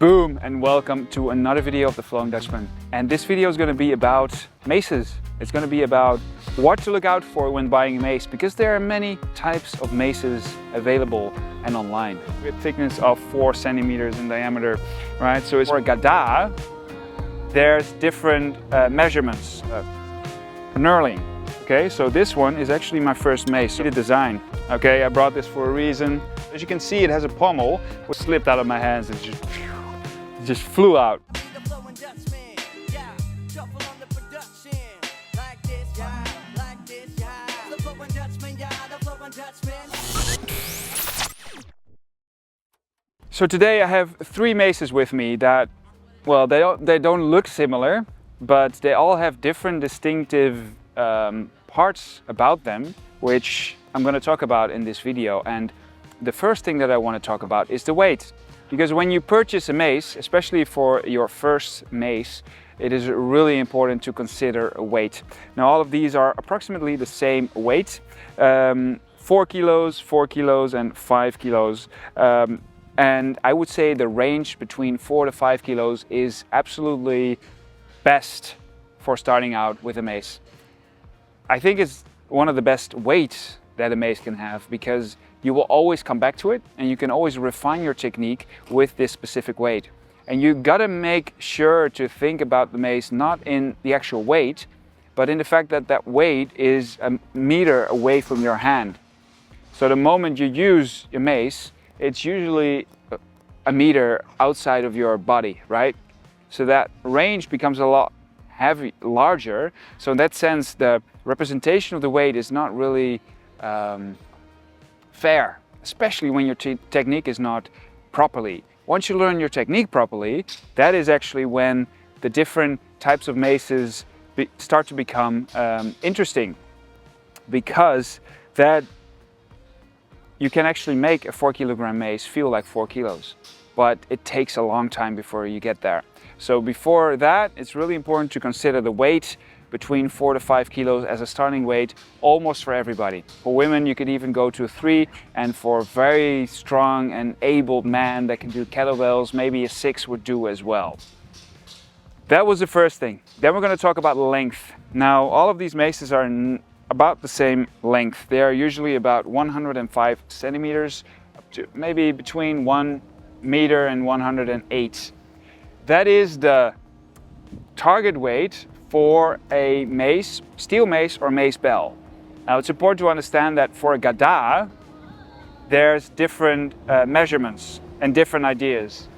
Boom, and welcome to another video of the Flowing Dutchman. And this video is going to be about maces. It's going to be about what to look out for when buying a mace, because there are many types of maces available and online. With thickness of 4 centimeters in diameter, right? So it's for a Gada, there's different measurements. Knurling. Okay, so this one is actually my first mace. The design. Okay, I brought this for a reason. As you can see, it has a pommel which slipped out of my hands and just flew out. So today I have 3 maces with me that, well, they don't look similar, but they all have different distinctive parts about them, which I'm going to talk about in this video. And the first thing that I want to talk about is the weight. Because when you purchase a mace, especially for your first mace, it is really important to consider weight. Now all of these are approximately the same weight, 4 kilos, 4 kilos and 5 kilos. And I would say the range between 4 to 5 kilos is absolutely best for starting out with a mace. I think it's one of the best weights that a mace can have, because you will always come back to it and you can always refine your technique with this specific weight. And you gotta make sure to think about the mace not in the actual weight, but in the fact that that weight is a meter away from your hand. So the moment you use your mace, it's usually a meter outside of your body, right? So that range becomes a lot larger. So in that sense, the representation of the weight is not really fair, especially when your technique is not properly. Once you learn your technique properly, that is actually when the different types of maces start to become interesting, because that you can actually make a 4 kilogram mace feel like 4 kilos, but it takes a long time before you get there. So before that, it's really important to consider the weight between 4 to 5 kilos as a starting weight, almost for everybody. For women, you could even go to 3, and for very strong and able man that can do kettlebells, maybe a 6 would do as well. That was the first thing. Then we're going to talk about length. Now, all of these maces are about the same length. They are usually about 105 centimeters, up to maybe between 1 meter and 108. That is the target weight for a mace, steel mace or Macebell. Now it's important to understand that for a Gada, there's different measurements and different ideas.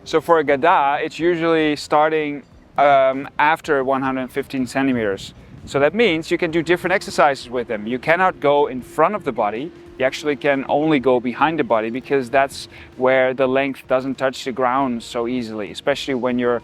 So for a Gada, it's usually starting after 115 centimeters. So that means you can do different exercises with them. You cannot go in front of the body. You actually can only go behind the body, because that's where the length doesn't touch the ground so easily, especially when you're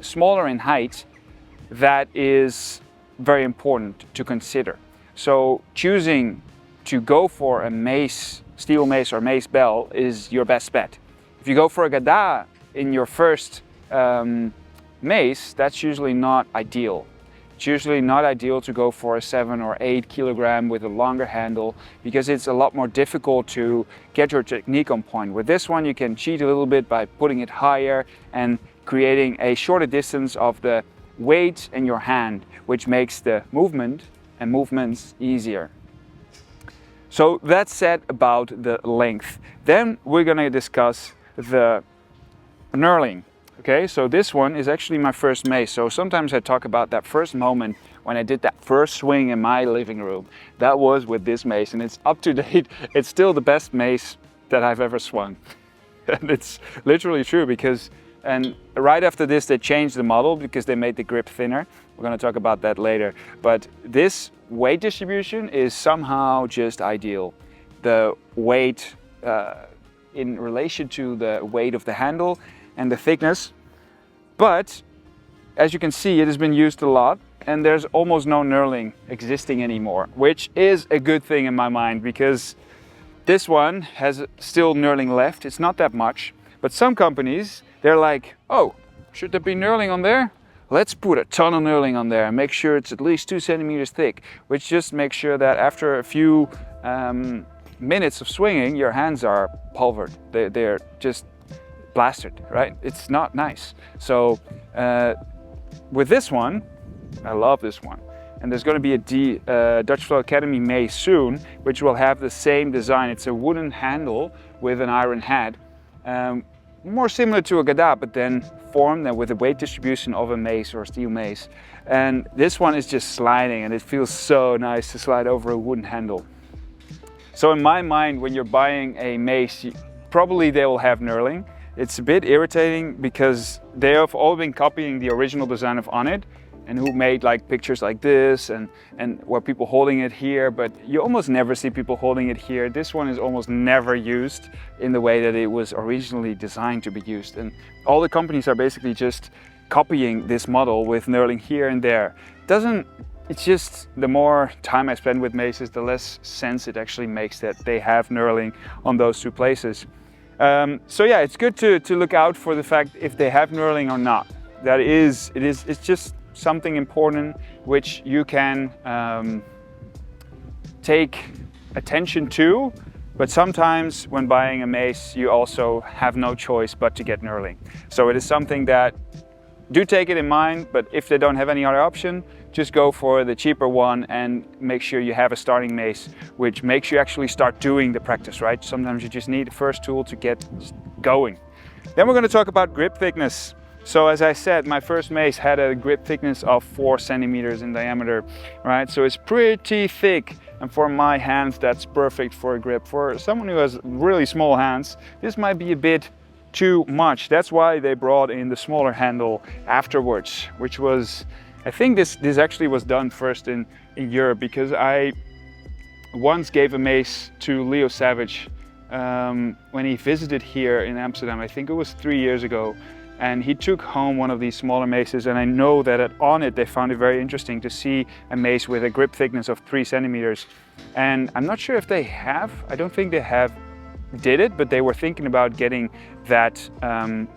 smaller in height. That is very important to consider. So choosing to go for a mace, steel mace or Macebell is your best bet. If you go for a Gada in your first mace, that's usually not ideal. It's usually not ideal to go for a 7 or 8 kilogram with a longer handle, because it's a lot more difficult to get your technique on point. With this one, you can cheat a little bit by putting it higher and creating a shorter distance of the weight in your hand, which makes the movement and movements easier. So that's said about the length. Then we're going to discuss the knurling. Okay, so this one is actually my first mace. So sometimes I talk about that first moment when I did that first swing in my living room. That was with this mace, and it's up to date. It's still the best mace that I've ever swung. And it's literally true, because and right after this they changed the model because they made the grip thinner. We're going to talk about that later. But this weight distribution is somehow just ideal. The weight in relation to the weight of the handle and the thickness. But as you can see, it has been used a lot, and there's almost no knurling existing anymore, which is a good thing in my mind, because this one has still knurling left. It's not that much, but some companies, they're like, oh, should there be knurling on there? Let's put a ton of knurling on there and make sure it's at least 2 centimeters thick, which just makes sure that after a few minutes of swinging, your hands are pulvered. They're just blasted, right? It's not nice. So with this one, I love this one. And there's going to be a Dutch Flow Academy MACE soon, which will have the same design. It's a wooden handle with an iron head. More similar to a Gada, but then formed and with the weight distribution of a MACE or a steel MACE. And this one is just sliding, and it feels so nice to slide over a wooden handle. So in my mind, when you're buying a MACE, probably they will have knurling. It's a bit irritating because they have all been copying the original design of Onnit, and who made like pictures like this and where people holding it here, but you almost never see people holding it here. This one is almost never used in the way that it was originally designed to be used. And all the companies are basically just copying this model with knurling here and there. It's just the more time I spend with maces, the less sense it actually makes that they have knurling on those two places. So yeah, it's good to look out for the fact if they have knurling or not. It's just something important which you can take attention to, but sometimes when buying a mace you also have no choice but to get knurling. So it is something that do take it in mind, but if they don't have any other option, just go for the cheaper one and make sure you have a starting mace which makes you actually start doing the practice, right? Sometimes you just need the first tool to get going. Then we're going to talk about grip thickness. So as I said, my first mace had a grip thickness of 4 centimeters in diameter, right? So it's pretty thick, and for my hands that's perfect for a grip. For someone who has really small hands, this might be a bit too much. That's why they brought in the smaller handle afterwards, which was, I think this actually was done first in Europe, because I once gave a mace to Leo Savage when he visited here in Amsterdam. I think it was 3 years ago. And he took home one of these smaller maces, and I know that at Onnit they found it very interesting to see a mace with a grip thickness of 3 centimeters. And I'm not sure if they have, I don't think they have did it, but they were thinking about getting that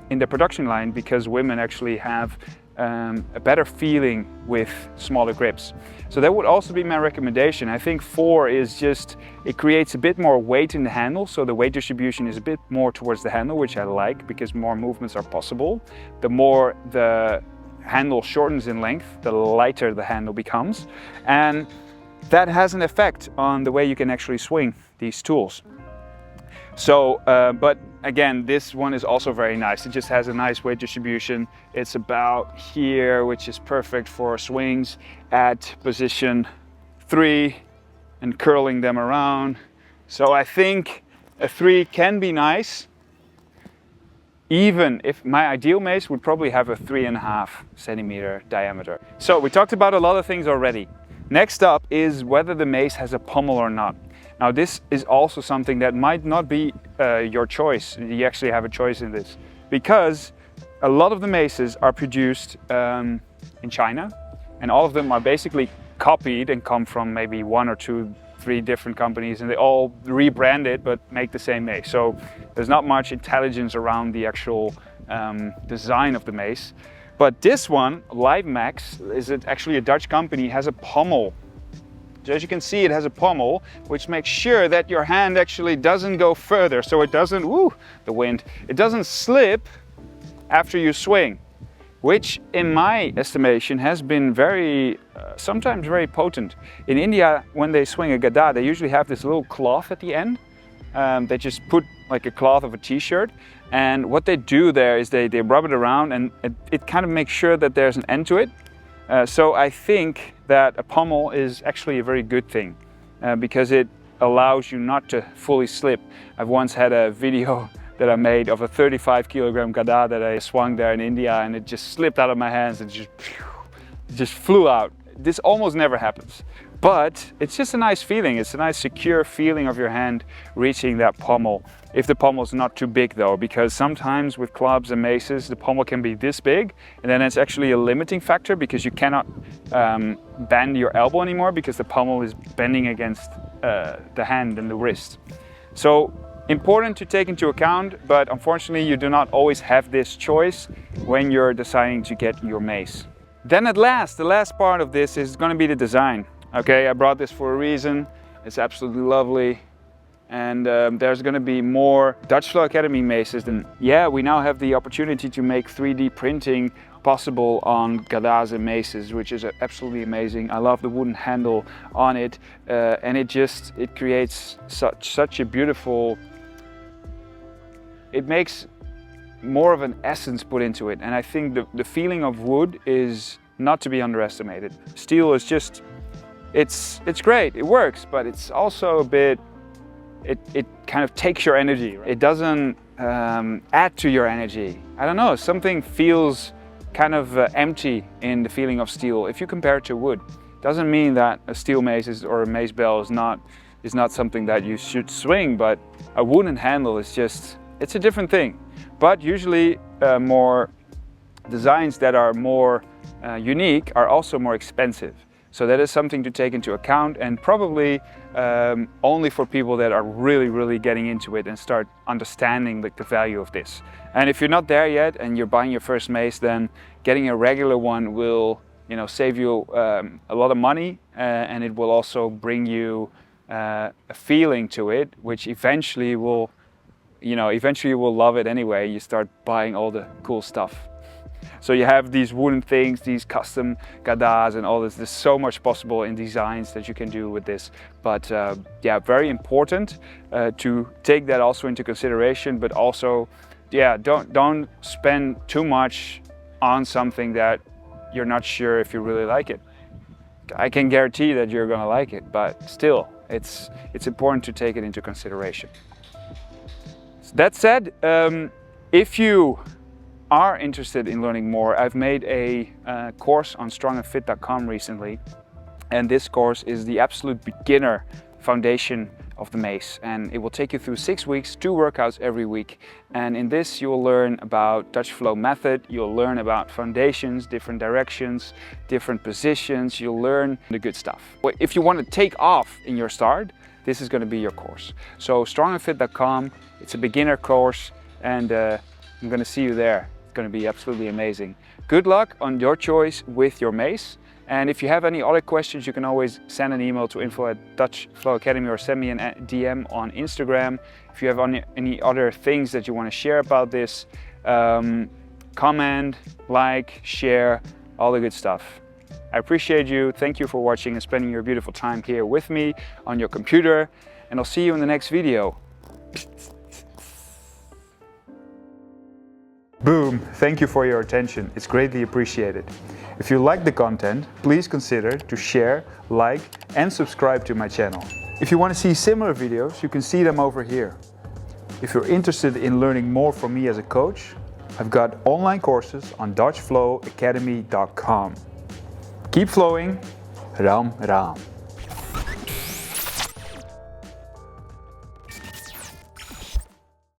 in the production line, because women actually have a better feeling with smaller grips. So that would also be my recommendation. I think 4 is just, it creates a bit more weight in the handle, so the weight distribution is a bit more towards the handle, which I like because more movements are possible. The more the handle shortens in length, the lighter the handle becomes, and that has an effect on the way you can actually swing these tools. So, but again, this one is also very nice. It just has a nice weight distribution. It's about here, which is perfect for swings at position 3 and curling them around. So I think a 3 can be nice, even if my ideal mace would probably have a 3.5 centimeter diameter. So we talked about a lot of things already. Next up is whether the mace has a pommel or not. Now this is also something that might not be your choice. You actually have a choice in this, because a lot of the maces are produced in China, and all of them are basically copied and come from maybe 1 or 2, 3 different companies, and they all rebrand it but make the same mace. So there's not much intelligence around the actual design of the mace. But this one, Max, is actually a Dutch company, has a pommel. So as you can see, it has a pommel, which makes sure that your hand actually doesn't go further, so it doesn't, the wind, it doesn't slip after you swing, which in my estimation has been sometimes very potent. In India, when they swing a Gada, they usually have this little cloth at the end. They just put like a cloth of a t-shirt, and what they do there is they rub it around, and it kind of makes sure that there's an end to it. So I think that a pommel is actually a very good thing, because it allows you not to fully slip. I've once had a video that I made of a 35 kilogram Gada that I swung there in India, and it just slipped out of my hands and just flew out. This almost never happens, but it's just a nice feeling. It's a nice secure feeling of your hand reaching that pommel. If the pommel is not too big though, because sometimes with clubs and maces, the pommel can be this big, and then it's actually a limiting factor because you cannot bend your elbow anymore because the pommel is bending against the hand and the wrist. So important to take into account, but unfortunately you do not always have this choice when you're deciding to get your mace. Then at last, the last part of this is going to be the design. Okay, I brought this for a reason. It's absolutely lovely. And there's going to be more Dutch Flow Academy maces. And yeah, we now have the opportunity to make 3D printing possible on Gadas and maces, which is absolutely amazing. I love the wooden handle on it, and it creates such a beautiful, it makes more of an essence put into it. And I think the feeling of wood is not to be underestimated. Steel is just, it's great, it works, but it's also a bit, it kind of takes your energy. It doesn't add to your energy. I don't know, something feels kind of empty in the feeling of steel if you compare it to wood. Doesn't mean that a steel mace or a Macebell is not something that you should swing, but a wooden handle is just, it's a different thing. But usually more designs that are more unique are also more expensive. So that is something to take into account, and probably only for people that are really getting into it and start understanding the value of this. And if you're not there yet and you're buying your first mace, then getting a regular one will, you know, save you a lot of money, and it will also bring you a feeling to it, which eventually will, you know, eventually you will love it anyway. You start buying all the cool stuff. So you have these wooden things, these custom Gadas and all this. There's so much possible in designs that you can do with this. But yeah, very important to take that also into consideration. But also, yeah, don't spend too much on something that you're not sure if you really like it. I can guarantee that you're gonna like it, but still, it's important to take it into consideration. That said, if you are interested in learning more, I've made a course on strongandfit.com recently, and this course is the absolute beginner foundation of the mace, and it will take you through 6 weeks, 2 workouts every week. And in this you will learn about Dutch flow method, you'll learn about foundations, different directions, different positions, you'll learn the good stuff. If you want to take off in your start, this is going to be your course. So strongandfit.com, it's a beginner course, and I'm going to see you there. Going to be absolutely amazing. Good luck on your choice with your mace, and if you have any other questions, you can always send an email to info@DutchFlowAcademy or send me a DM on Instagram. If you have any other things that you want to share about this, comment, like, share, all the good stuff. I appreciate you. Thank you for watching and spending your beautiful time here with me on your computer, and I'll see you in the next video. Boom! Thank you for your attention. It's greatly appreciated. If you like the content, please consider to share, like, and subscribe to my channel. If you want to see similar videos, you can see them over here. If you're interested in learning more from me as a coach, I've got online courses on DutchFlowAcademy.com. Keep flowing, Ram Ram.